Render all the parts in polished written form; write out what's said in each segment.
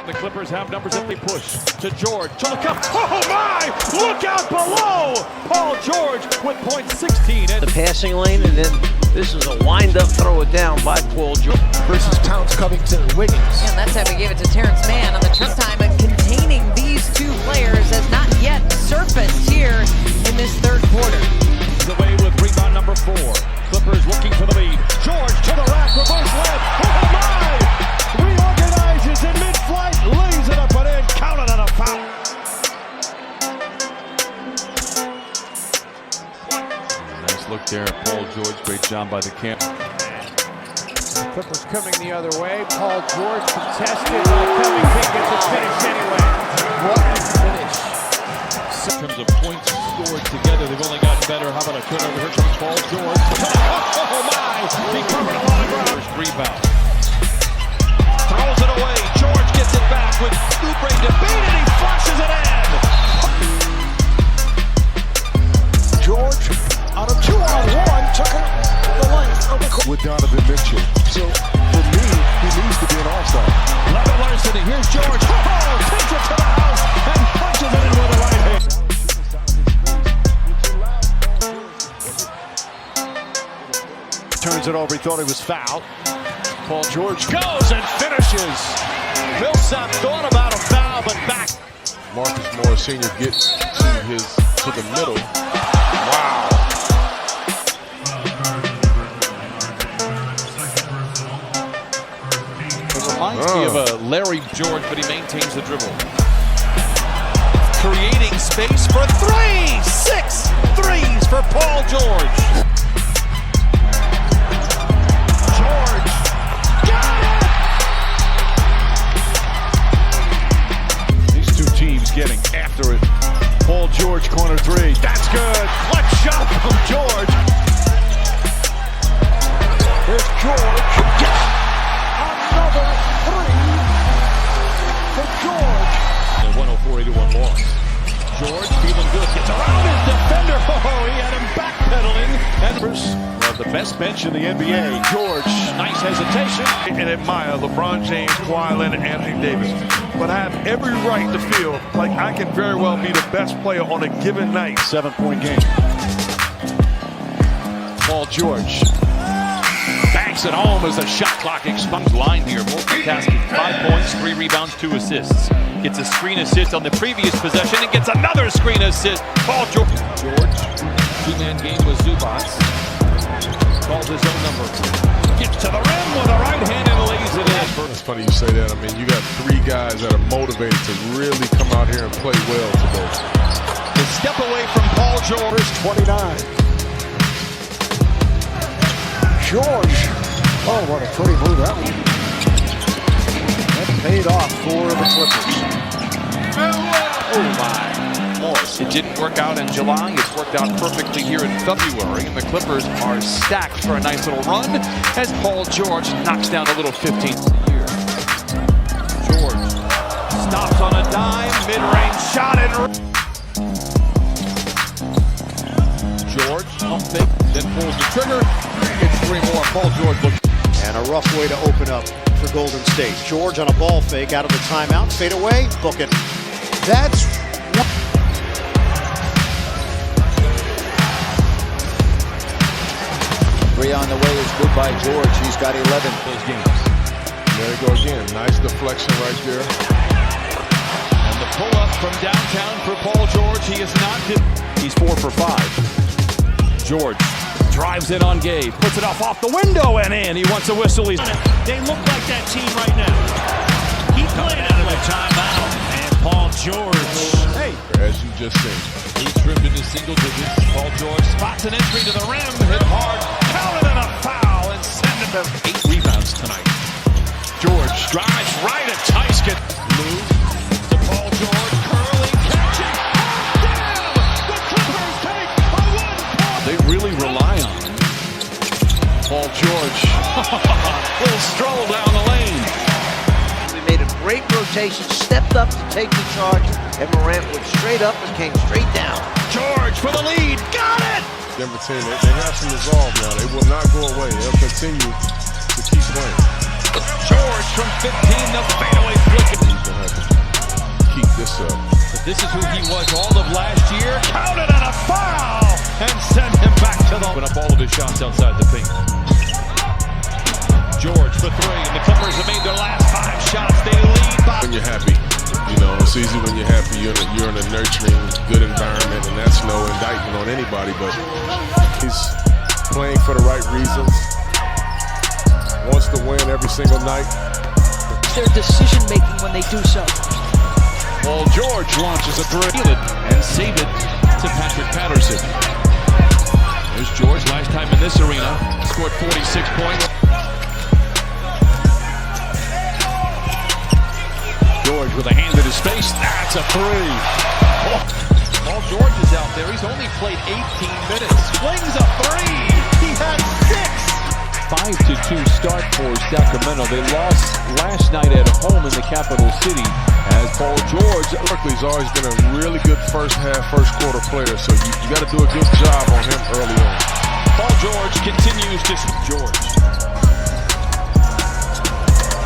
The Clippers have numbers if they push. To George, to the cup. Oh my! Look out below! Paul George with .16. The passing lane, and then this is a wind-up throw it down by Paul George. Versus Towns, Covington, Wiggins. And that time we gave it to Terrence Mann on the trip time, and containing these two players has not yet surfaced here in this third quarter. Away with rebound number 4. Clippers looking for the lead. George to the rack, reverse left. Oh my! Reorganizes in mid-flight, lays it up and in, counted on a foul. Nice look there at Paul George. Great job by the camp. The Clippers coming the other way. Paul George contested by Covington, gets a finish anyway. What a finish. In terms of points scored together, they've only gotten better. How about a turnover here from Paul George? Oh my! He covered a lot of ground. First rebound. Throws it away. George gets it back with Oubre to beat it. He flushes it in. George, out of 2-on-1, took it the length of the court. With Donovan Mitchell. So, for me, he needs to be an all-star. Levin Larson, here's George. Oh, takes it to the house and punches it in with the right hand. Turns it over, he thought he was fouled. Paul George goes and finishes. Millsap thought about a foul, but back. Marcus Morris Sr. gets to the middle. Wow. It reminds me of a Larry George, but he maintains the dribble. Creating space for 3! 6 threes for Paul George. Getting after it. Paul George, corner 3. That's good. Clutch shot from George. There's George. Another 3 for George. The 104-81 loss. George feeling good. Gets around his defender. Oh, he had him backpedaling. And the best bench in the NBA. George. Nice hesitation. And admire LeBron James, Kawhi Leonard, Anthony Davis. But I have every right to feel like I can very well be the best player on a given night. 7-point game. Paul George. Banks it home as the shot clock expires. Line here, multitasking. 5 points, 3 rebounds, 2 assists. Gets a screen assist on the previous possession and gets another screen assist. Paul George. Two-man game with Zubac. Calls his own number. Gets to the rim with a right hand and lays it in. It's funny you say that. I mean, you got 3 guys that are motivated to really come out here and play well today. The step away from Paul George. 29. George. Oh, what a pretty move that one. That paid off for the Clippers. Oh my. Morris. It didn't work out in July. It's worked out perfectly here in February. And the Clippers are stacked for a nice little run as Paul George knocks down a little 15th here. George stops on a dime. Mid-range shot and George pump fake, then pulls the trigger. Gets 3 more. Paul George looks. And a rough way to open up for Golden State. George on a ball fake out of the timeout. Fade away. Book it. That's 3 on the way is good by George. He's got 11 those games. There you go again. Nice deflection right there. And the pull-up from downtown for Paul George. He is not. He's 4 for 5. George drives in on Gabe. Puts it off the window and in. He wants a whistle. They look like that team right now. He played out of a timeout. And Paul George. Hey. As you just said. He trimmed into single digits. Paul George spots an entry to the rim. Hit hard. Counted and a foul. And send it to 8 rebounds tonight. George drives right at Tyson. Move to Paul George. Curling. Catching. Damn! The Clippers take a 1-point. They really rely on him. Paul George. Little stroll down the lane. We made a great rotation, stepped up to take the charge, and Morant went straight up and came straight down. George for the lead. Got it! Denver team, they have some resolve now. They will not go away. They'll continue to keep playing. George from 15, the fadeaway flick. keep this up. But this is who he was all of last year. Counted on a foul and sent him back to the... Put up all of his shots outside the paint. George for three, and the Clippers have made their last 5 shots. They lead by... When you're happy, you know, it's easy when you're happy. You're in a nurturing, good environment, and that's no indictment on anybody, but he's playing for the right reasons. Wants to win every single night. Their decision-making when they do so. Paul George launches a three. And save it to Patrick Patterson. There's George, last time in this arena, scored 46 points. George with a hand in his face. That's a three. Paul George is out there. He's only played 18 minutes. Flings a three. He had 6. 5-2 start for Sacramento. They lost last night at home in the capital city as Paul George. Berkeley's always been a really good first half, first quarter player, so you got to do a good job on him early on. Paul George continues to... George.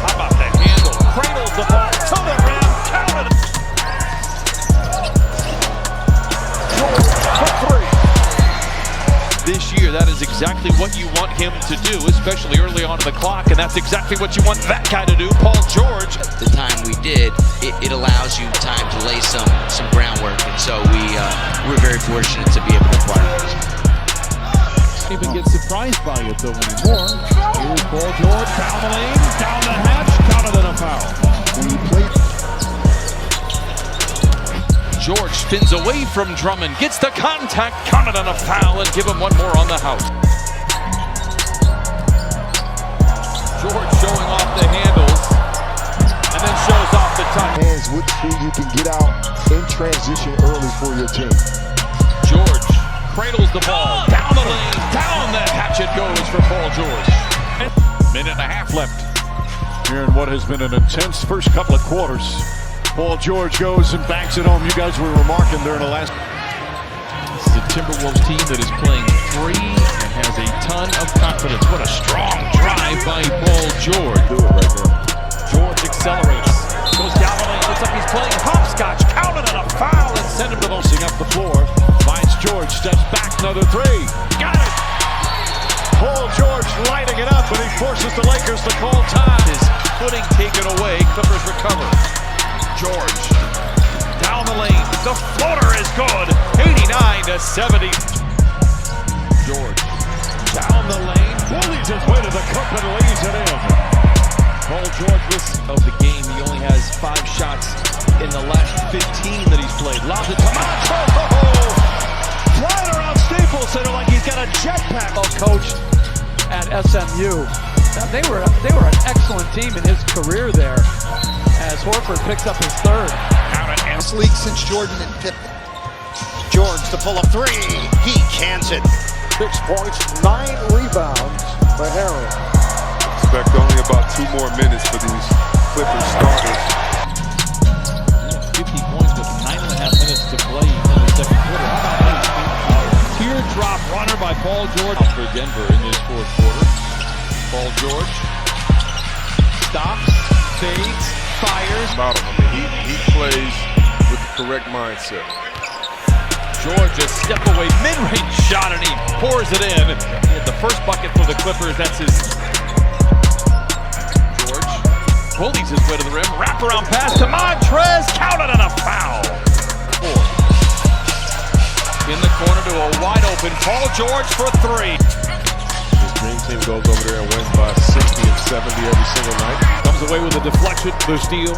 How about the handle? Cradles the ball to the rim. Counted. George for three. This year, that is exactly what you want him to do, especially early on in the clock, and that's exactly what you want that guy to do, Paul George. The time we did, it allows you time to lay some groundwork, and so we're very fortunate to be able to part of this. Even get surprised by it though anymore. Here's Paul George down the lane, down the hatch, counted on a foul. George spins away from Drummond, gets the contact, counted on a foul, and give him one more on the house. George showing off the handles, and then shows off the touch. Hands with speed, you can get out in transition early for your team. George cradles the ball, down the lane, down the hatch it goes for Paul George. Minute and a half left here in what has been an intense first couple of quarters. Paul George goes and banks it home. You guys were remarking during the last... This is a Timberwolves team that is playing free and has a ton of confidence. What a strong drive by Paul George. Do it right now. George accelerates, goes down the lane, looks like he's playing hopscotch, counted on a foul and sent him to the... Up the floor, finds George, steps back, another three. Got it! Paul George lighting it up, and he forces the Lakers to call time. His footing taken away, Clippers recover. George, down the lane, the floater is good, 89-70. George, Down the lane, bullies his way to the cup and lays it in. Paul George, of the game, he only has 5 shots in the last 15 that he's played. Lobs it to Montre. Flying around Staples Center like he's got a jetpack. Coached at SMU. They were an excellent team in his career there as Horford picks up his 3rd. This league since Jordan and Pippen. George the pull-up three. He cans it. 6 points, 9 rebounds for Harrell. Expect only about 2 more minutes for these Clippers starters. 50 points with 9.5 minutes to play in the second quarter. How about that? Teardrop runner by Paul George for Denver in his 4th quarter. Paul George stops, fades, fires. About him. I mean, he plays with the correct mindset. George a step away, mid-range shot, and he pours it in. He had the first bucket for the Clippers. That's his. George bullies his way to the rim. Wraparound pass to Trece. Counted on a foul. 4. In the corner to a wide open Paul George for 3. His dream team goes over there and wins by 60 and 70 every single night. Comes away with a deflection, the steal.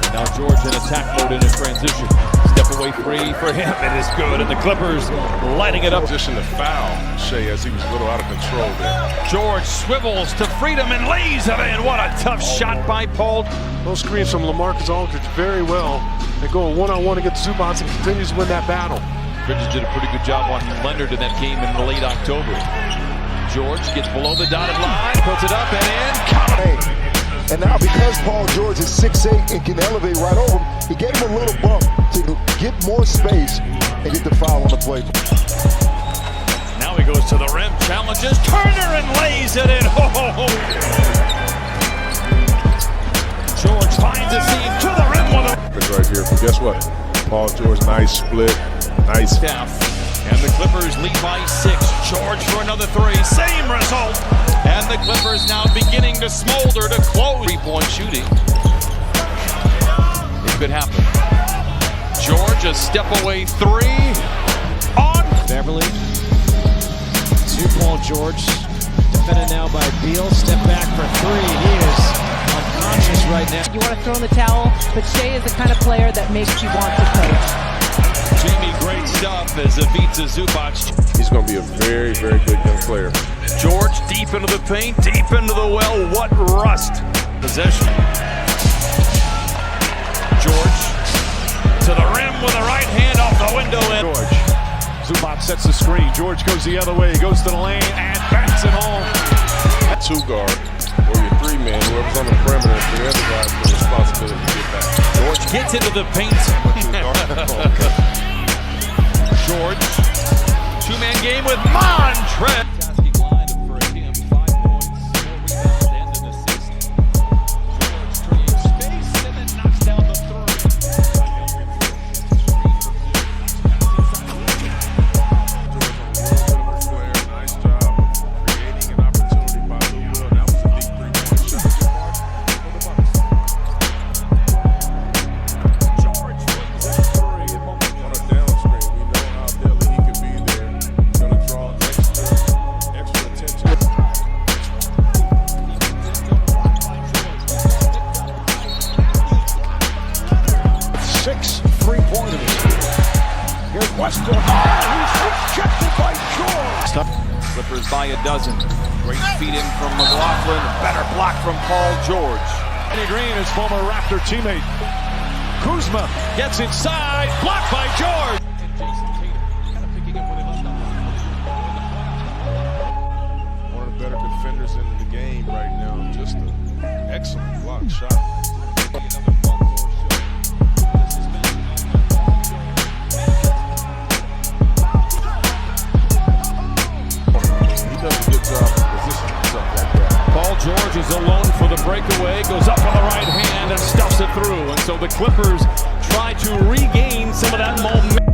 And now George in attack mode in a transition. Step away free for him. It is good, and the Clippers lighting it up. Position to foul Shea as he was a little out of control there. George swivels to freedom and lays it in. What a tough shot by Paul. Those screens from LaMarcus Aldridge very well. They go one-on-one against Zubats and continues to win that battle. Bridges did a pretty good job on Leonard in that game in late October. George gets below the dotted line, puts it up and in. Hey, and now because Paul George is 6'8" and can elevate right over him, he gave him a little bump to get more space and get the foul on the play. Now he goes to the rim, challenges Turner and lays it in. Ho, ho, ho. George finds a seam to the rim with a... Guess what? Paul George, nice split, nice. And the Clippers lead by 6. George for another 3. Same result. And the Clippers now beginning to smolder to close. 3-point shooting. It could happen. George, a step away 3. On. Beverly to Paul George. Defended now by Beal. Step back for 3. He is unconscious right now. You want to throw in the towel, but Shea is the kind of player that makes you want to coach. Jamie, great stuff as Ivica Zubac. He's going to be a very, very good young player. George deep into the paint, deep into the well. What rust. Possession. George to the rim with the right hand off the window. George. Zubac sets the screen. George goes the other way. He goes to the lane and bats it home. 2 guard or your 3-man, whoever's on the perimeter, the other guy has the responsibility to get back. George gets into the paint. George, 2-man game with Trece. Clippers by a dozen. Great feed in from McLaughlin. Better block from Paul George. Danny Green, his former Raptor teammate. Kuzma gets inside. Blocked by George. One of the better defenders in the game right now. Just an excellent block shot. Paul George is alone for the breakaway, goes up on the right hand and stuffs it through. And so the Clippers try to regain some of that momentum.